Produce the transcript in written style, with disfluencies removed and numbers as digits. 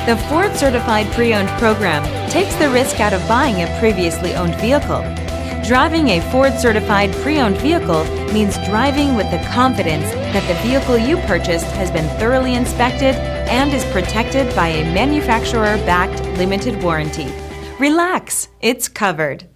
The Ford Certified Pre-Owned program takes the risk out of buying a previously owned vehicle. Driving a Ford Certified Pre-Owned vehicle means driving with the confidence that the vehicle you purchased has been thoroughly inspected and is protected by a manufacturer-backed limited warranty. Relax, it's covered.